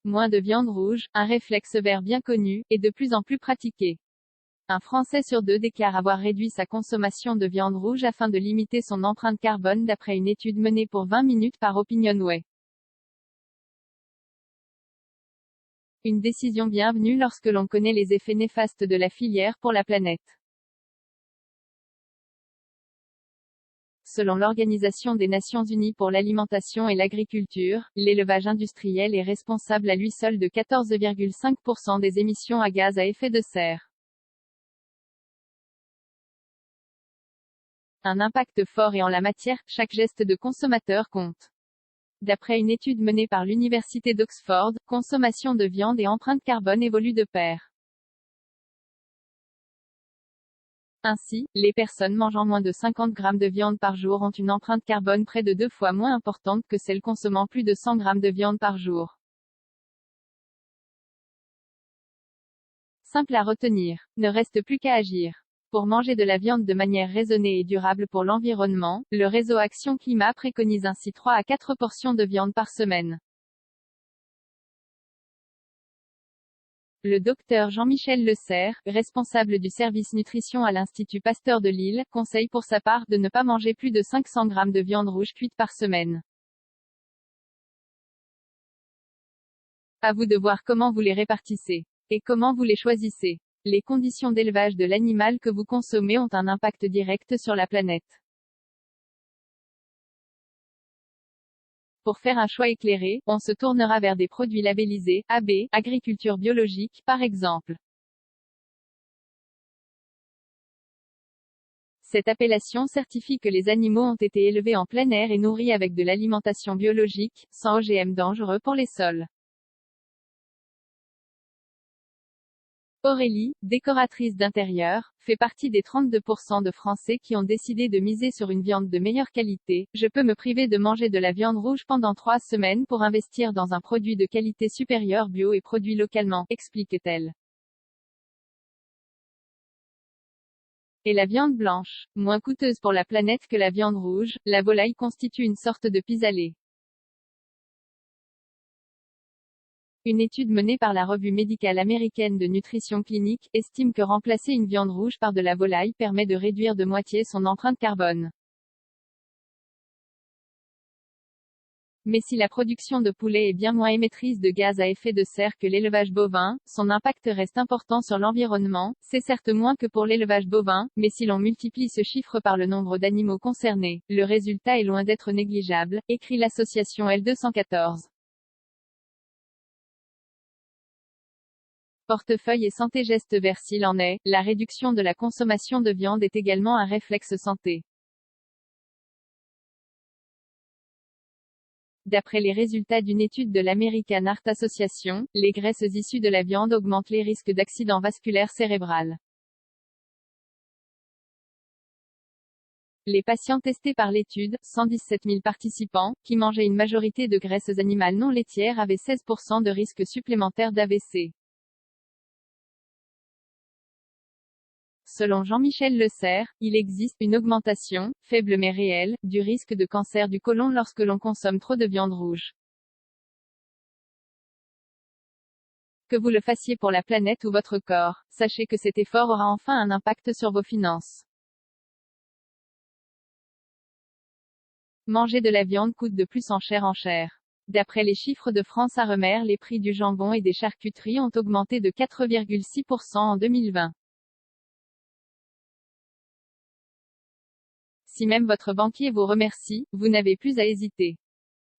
moins de viande rouge, un réflexe vert bien connu, et de plus en plus pratiqué. Un Français sur 2 déclare avoir réduit sa consommation de viande rouge afin de limiter son empreinte carbone d'après une étude menée pour 20 minutes par Opinionway. Une décision bienvenue lorsque l'on connaît les effets néfastes de la filière pour la planète. Selon l'Organisation des Nations Unies pour l'alimentation et l'agriculture, l'élevage industriel est responsable à lui seul de 14,5% des émissions à gaz à effet de serre. Un impact fort et en la matière, chaque geste de consommateur compte. D'après une étude menée par l'Université d'Oxford, consommation de viande et empreinte carbone évoluent de pair. Ainsi, les personnes mangeant moins de 50 grammes de viande par jour ont une empreinte carbone près de 2 fois moins importante que celles consommant plus de 100 grammes de viande par jour. Simple à retenir. Ne reste plus qu'à agir. Pour manger de la viande de manière raisonnée et durable pour l'environnement, le réseau Action Climat préconise ainsi 3 à 4 portions de viande par semaine. Le docteur Jean-Michel Le Serre, responsable du service nutrition à l'Institut Pasteur de Lille, conseille pour sa part de ne pas manger plus de 500 grammes de viande rouge cuite par semaine. À vous de voir comment vous les répartissez. Et comment vous les choisissez. Les conditions d'élevage de l'animal que vous consommez ont un impact direct sur la planète. Pour faire un choix éclairé, on se tournera vers des produits labellisés, AB, agriculture biologique, par exemple. Cette appellation certifie que les animaux ont été élevés en plein air et nourris avec de l'alimentation biologique, sans OGM dangereux pour les sols. Aurélie, décoratrice d'intérieur, fait partie des 32% de Français qui ont décidé de miser sur une viande de meilleure qualité. Je peux me priver de manger de la viande rouge pendant 3 semaines pour investir dans un produit de qualité supérieure bio et produit localement, explique-t-elle. Et la viande blanche, moins coûteuse pour la planète que la viande rouge, la volaille constitue une sorte de pis-aller. Une étude menée par la revue médicale américaine de nutrition clinique, estime que remplacer une viande rouge par de la volaille permet de réduire de moitié son empreinte carbone. Mais si la production de poulet est bien moins émettrice de gaz à effet de serre que l'élevage bovin, son impact reste important sur l'environnement. C'est certes moins que pour l'élevage bovin, mais si l'on multiplie ce chiffre par le nombre d'animaux concernés, le résultat est loin d'être négligeable, écrit l'association L214. Portefeuille et santé geste vert s'il en est, la réduction de la consommation de viande est également un réflexe santé. D'après les résultats d'une étude de l'American Heart Association, les graisses issues de la viande augmentent les risques d'accident vasculaire cérébral. Les patients testés par l'étude, 117 000 participants, qui mangeaient une majorité de graisses animales non laitières avaient 16% de risque supplémentaire d'AVC. Selon Jean-Michel Le Serre, il existe une augmentation, faible mais réelle, du risque de cancer du côlon lorsque l'on consomme trop de viande rouge. Que vous le fassiez pour la planète ou votre corps, sachez que cet effort aura enfin un impact sur vos finances. Manger de la viande coûte de plus en chair. D'après les chiffres de France Aremer, les prix du jambon et des charcuteries ont augmenté de 4,6% en 2020. Si même votre banquier vous remercie, vous n'avez plus à hésiter.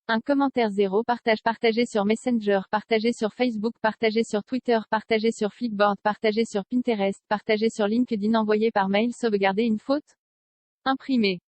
Un commentaire 0 partagé sur Messenger, partagé sur Facebook, partagé sur Twitter, partagé sur Flipboard, partagé sur Pinterest, partagé sur LinkedIn, envoyé par mail, sauvegarder une faute? Imprimé.